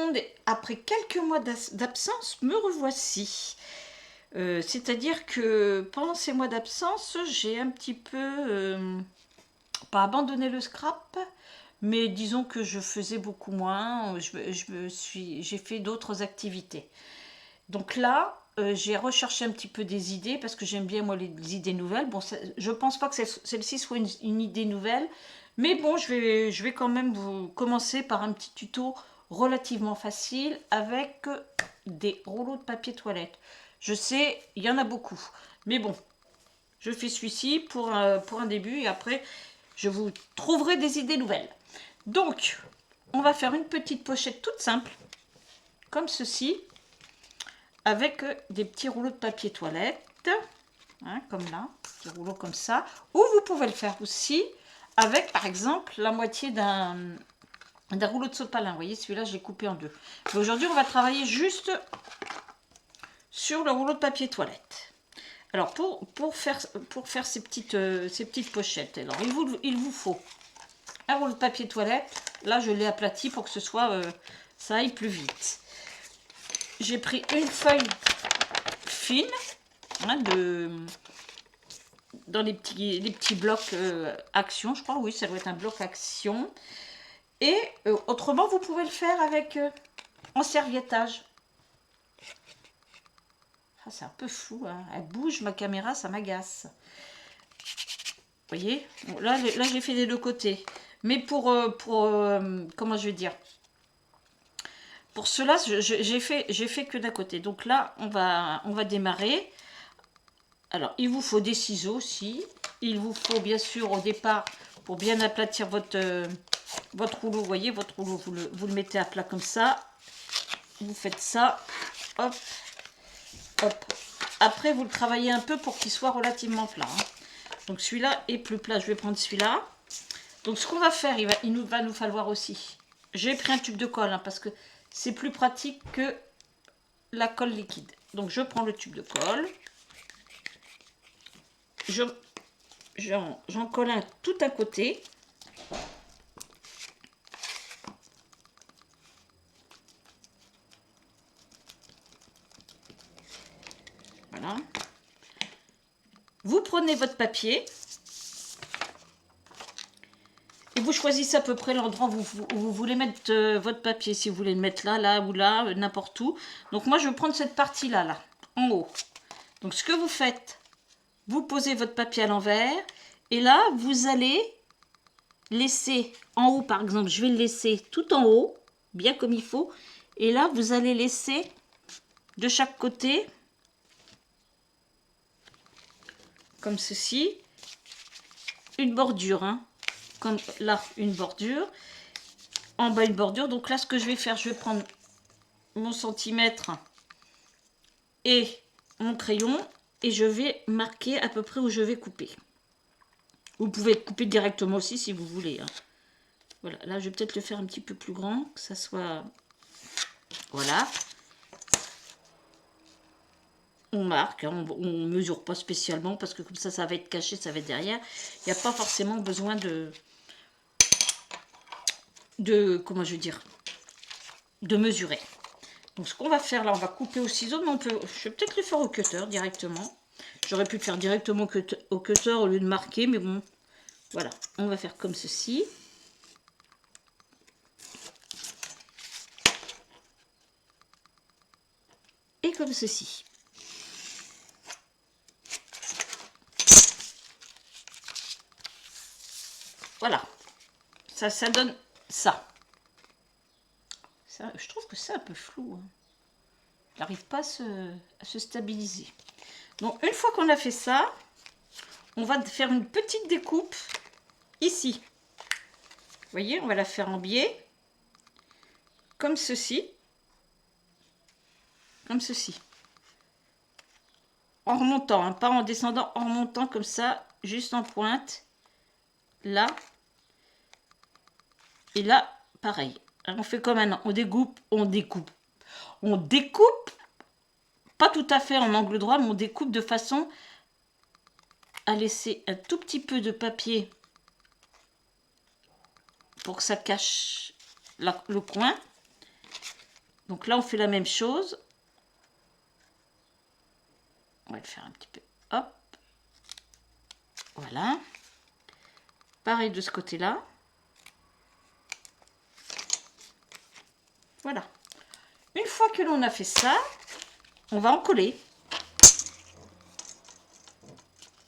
monde, après quelques mois d'absence, me revoici. C'est-à-dire que pendant ces mois d'absence, j'ai un petit peu, pas abandonné le scrap, mais disons que je faisais beaucoup moins, j'ai fait d'autres activités. Donc là, j'ai recherché un petit peu des idées, parce que j'aime bien moi les idées nouvelles. Bon, je pense pas que celle-ci soit une idée nouvelle, mais bon, je vais quand même vous commencer par un petit tuto relativement facile avec des rouleaux de papier toilette. Je sais, il y en a beaucoup, mais bon, je fais celui-ci pour un début et après, je vous trouverai des idées nouvelles. Donc, on va faire une petite pochette toute simple, comme ceci, avec des petits rouleaux de papier toilette, hein, comme là, des rouleaux comme ça. Ou vous pouvez le faire aussi avec, par exemple, la moitié d'un rouleau de sopalin. Vous voyez, celui-là, j'ai coupé en deux. Mais aujourd'hui, on va travailler juste sur le rouleau de papier toilette. Alors, pour faire ces petites pochettes, alors, il vous faut un rouleau de papier toilette. Là, je l'ai aplati pour que ça aille plus vite. J'ai pris une feuille fine, hein, dans les petits blocs action, je crois. Oui, ça doit être un bloc action. Et autrement, vous pouvez le faire avec en serviettage. Ah, c'est un peu flou, hein. Elle bouge, ma caméra, ça m'agace. Vous voyez, bon, là j'ai fait des deux côtés. Mais comment je vais dire, pour cela, j'ai fait que d'un côté. Donc là, on va démarrer. Alors, il vous faut des ciseaux aussi. Il vous faut bien sûr au départ, pour bien aplatir votre rouleau, vous voyez, votre rouleau, vous le mettez à plat comme ça. Vous faites ça. Hop, hop. Après, vous le travaillez un peu pour qu'il soit relativement plat, hein. Donc celui-là est plus plat. Je vais prendre celui-là. Donc ce qu'on va faire, il va nous falloir aussi. J'ai pris un tube de colle, hein, parce que c'est plus pratique que la colle liquide. Donc je prends le tube de colle. J'en colle un tout à côté. Voilà. Vous prenez votre papier et vous choisissez à peu près l'endroit où vous voulez mettre votre papier. Si vous voulez le mettre là, là ou là, n'importe où. Donc moi, je vais prendre cette partie-là, là, en haut. Donc ce que vous faites, vous posez votre papier à l'envers et là, vous allez laisser en haut, par exemple, je vais le laisser tout en haut, bien comme il faut. Et là, vous allez laisser de chaque côté, comme ceci, une bordure, hein. Comme là, une bordure. En bas, une bordure. Donc là, ce que je vais faire, je vais prendre mon centimètre et mon crayon et je vais marquer à peu près où je vais couper. Vous pouvez couper directement aussi si vous voulez, hein. Voilà, là, je vais peut-être le faire un petit peu plus grand, que ça soit... Voilà. On marque, hein, on mesure pas spécialement parce que comme ça va être caché, ça va être derrière. Il n'y a pas forcément besoin comment je veux dire, de mesurer. Donc ce qu'on va faire là, on va couper au ciseau, mais je vais peut-être le faire au cutter directement. J'aurais pu le faire directement au cutter au lieu de marquer, mais bon, voilà. On va faire comme ceci. Et comme ceci. Voilà. Ça donne ça. Je trouve que c'est un peu flou, hein. J'arrive pas à se stabiliser. Donc une fois qu'on a fait ça, on va faire une petite découpe ici. Vous voyez, on va la faire en biais, comme ceci. Comme ceci. En remontant, hein, pas en descendant, en remontant comme ça, juste en pointe. Là. Et là, pareil. On fait comme maintenant, on découpe. On découpe, pas tout à fait en angle droit, mais on découpe de façon à laisser un tout petit peu de papier pour que ça cache le coin. Donc là, on fait la même chose. On va le faire un petit peu. Hop. Voilà. Pareil de ce côté-là. Voilà. Une fois que l'on a fait ça, on va en coller.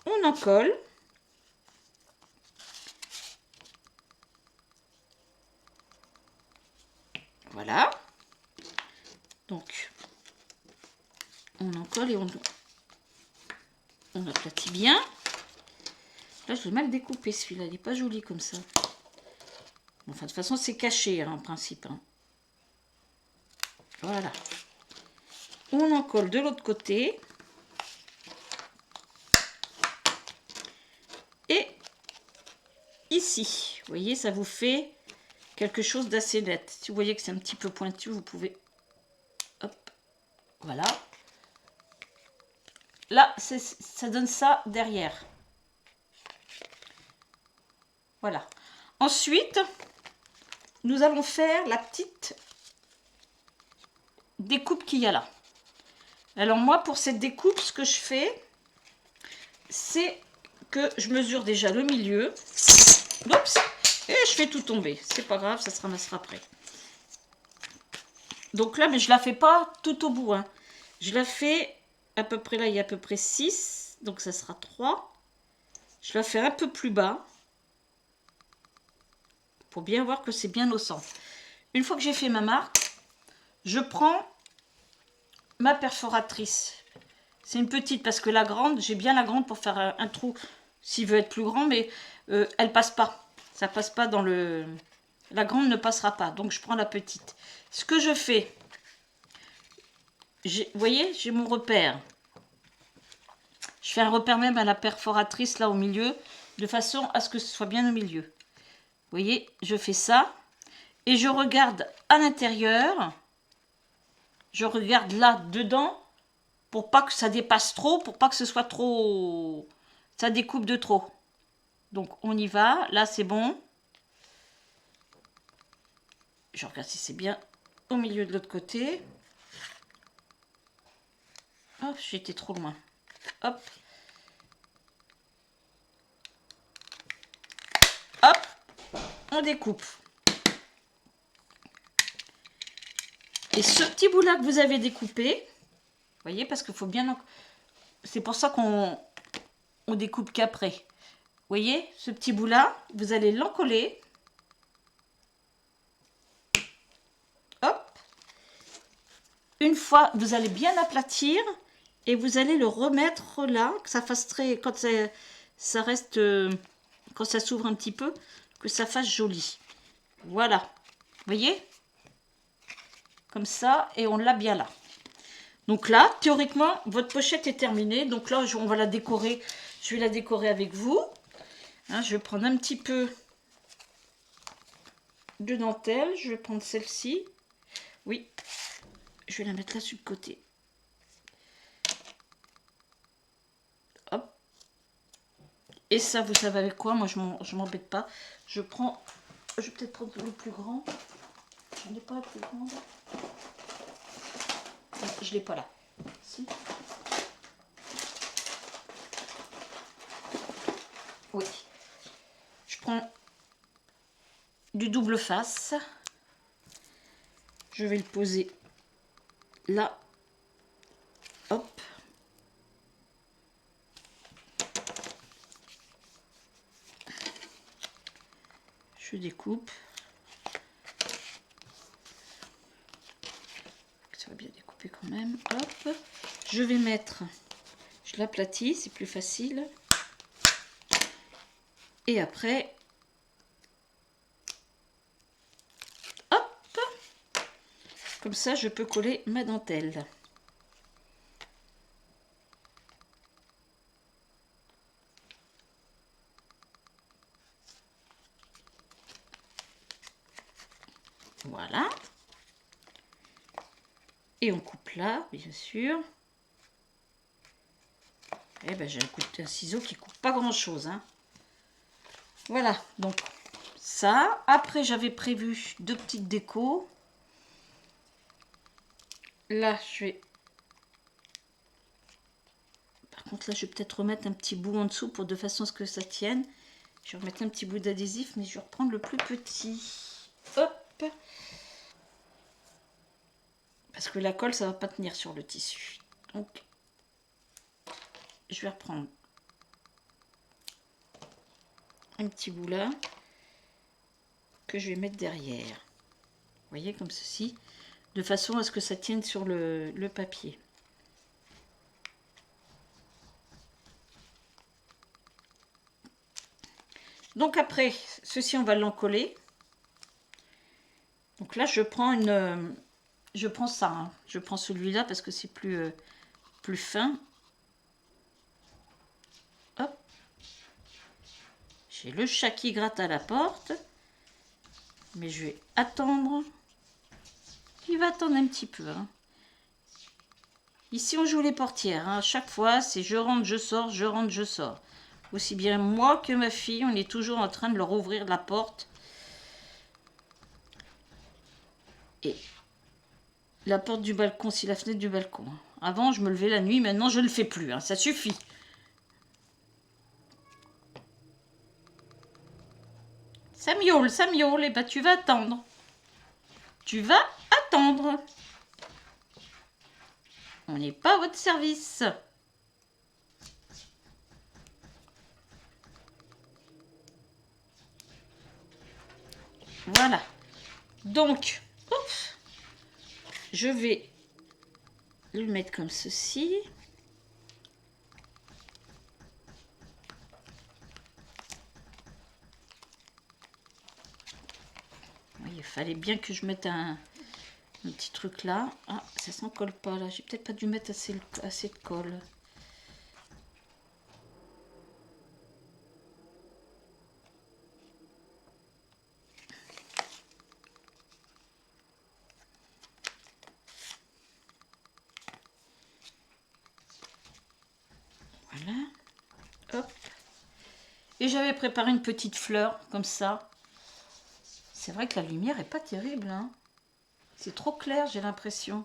On en colle. Voilà. Donc, on en colle et on aplatit bien. Là, je l'ai mal découpé celui-là. Il n'est pas joli comme ça. Enfin, de toute façon, c'est caché hein, en principe. Hein. Voilà. On en colle de l'autre côté. Et ici, vous voyez, ça vous fait quelque chose d'assez net. Si vous voyez que c'est un petit peu pointu, vous pouvez... Hop, voilà. Là, ça donne ça derrière. Voilà. Ensuite, nous allons faire la petite découpe qu'il y a là. Alors moi, pour cette découpe, ce que je fais, c'est que je mesure déjà le milieu. Oups, et je fais tout tomber. C'est pas grave, ça se ramassera après. Donc là, mais je la fais pas tout au bout. Hein. Je la fais à peu près là, il y a à peu près 6. Donc ça sera 3. Je la fais un peu plus bas. Pour bien voir que c'est bien au centre. Une fois que j'ai fait ma marque, je prends ma perforatrice. C'est une petite parce que la grande, j'ai bien la grande pour faire un trou s'il veut être plus grand, mais elle passe pas. Ça passe pas dans le... La grande ne passera pas, donc je prends la petite. Ce que je fais, vous voyez, j'ai mon repère. Je fais un repère même à la perforatrice là au milieu, de façon à ce que ce soit bien au milieu. Vous voyez, je fais ça et je regarde à l'intérieur. Je regarde là dedans pour pas que ça dépasse trop, pour pas que ce soit trop... Ça découpe de trop. Donc on y va, là c'est bon. Je regarde si c'est bien au milieu de l'autre côté. Oh, j'étais trop loin. Hop. Hop. On découpe. Et ce petit bout là que vous avez découpé, vous voyez, parce qu'il faut bien... C'est pour ça qu'on découpe qu'après. Vous voyez, ce petit bout là, vous allez l'encoller. Hop. Une fois, vous allez bien aplatir et vous allez le remettre là, que ça fasse très... Quand ça reste... quand ça s'ouvre un petit peu, que ça fasse joli. Voilà. Vous voyez? Comme ça, et on l'a bien là. Donc là, théoriquement, votre pochette est terminée. Donc là, on va la décorer. Je vais la décorer avec vous. Hein, je vais prendre un petit peu de dentelle. Je vais prendre celle-ci. Oui. Je vais la mettre là sur le côté. Hop. Et ça, vous savez avec quoi? Moi, je m'embête pas. Je vais peut-être prendre le plus grand. Je n'ai pas la plus grande. Je l'ai pas là. Si. Oui. Je prends du double face. Je vais le poser là. Hop. Je découpe. Ça va bien découper quand même. Hop. Je vais mettre... Je l'aplatis, c'est plus facile. Et après... Hop. Comme ça, je peux coller ma dentelle. Voilà. Et on coupe là, bien sûr. Eh ben, j'ai un ciseau qui coupe pas grand chose. Hein. Voilà, donc ça. Après, j'avais prévu 2 petites décos. là, je vais... Par contre, là, je vais peut-être remettre un petit bout en dessous de façon à ce que ça tienne. Je vais remettre un petit bout d'adhésif, mais je vais reprendre le plus petit. Hop! Parce que la colle, ça va pas tenir sur le tissu. Donc, je vais reprendre un petit bout là, que je vais mettre derrière. Vous voyez, comme ceci, de façon à ce que ça tienne sur le papier. Donc après, ceci, on va l'encoller. Donc là, je prends ça, hein. Je prends celui-là parce que c'est plus fin. Hop. J'ai le chat qui gratte à la porte. Mais je vais attendre. Il va attendre un petit peu, hein. Ici, on joue les portières, hein. À chaque fois, c'est je rentre, je sors, je rentre, je sors. Aussi bien moi que ma fille, on est toujours en train de leur ouvrir la porte. Et la porte du balcon, si la fenêtre du balcon. Avant, je me levais la nuit, maintenant, je ne le fais plus, hein. Ça suffit. Ça miaule, et bah tu vas attendre. Tu vas attendre. On n'est pas à votre service. Voilà. Donc, ouf, je vais le mettre comme ceci. Oui, il fallait bien que je mette un petit truc là. Ah, ça s'en colle pas là. J'ai peut-être pas dû mettre assez de colle. Voilà. Hop. Et j'avais préparé une petite fleur comme ça. C'est vrai que la lumière est pas terrible, hein. C'est trop clair, j'ai l'impression.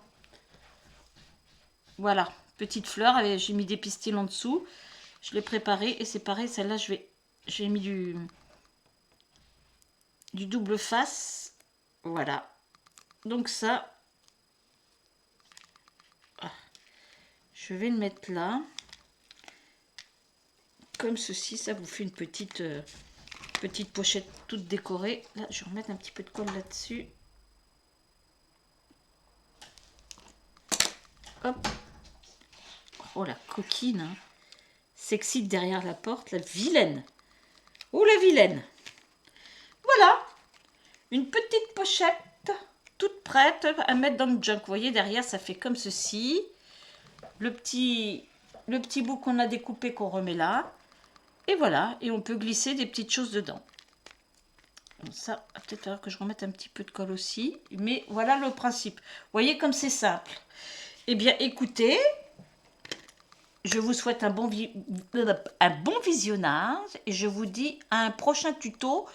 Voilà, petite fleur. J'ai mis des pistils en dessous. Je l'ai préparée et c'est pareil. Celle-là, j'ai mis du double face. Voilà. Donc ça, je vais le mettre là. Comme ceci, ça vous fait une petite pochette toute décorée. Là, je vais remettre un petit peu de colle là-dessus. Hop. Oh, la coquine, hein. Sexy derrière la porte, la vilaine. Oh, la vilaine. Voilà. Une petite pochette toute prête à mettre dans le junk. Vous voyez, derrière, ça fait comme ceci. Le petit bout qu'on a découpé, qu'on remet là. Et voilà. Et on peut glisser des petites choses dedans. Donc ça, va peut-être falloir que je remette un petit peu de colle aussi. Mais voilà le principe. Vous voyez comme c'est simple. Eh bien, écoutez, je vous souhaite un bon visionnage. Et je vous dis à un prochain tuto.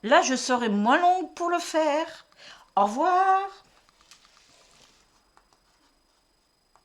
Là, je serai moins longue pour le faire. Au revoir.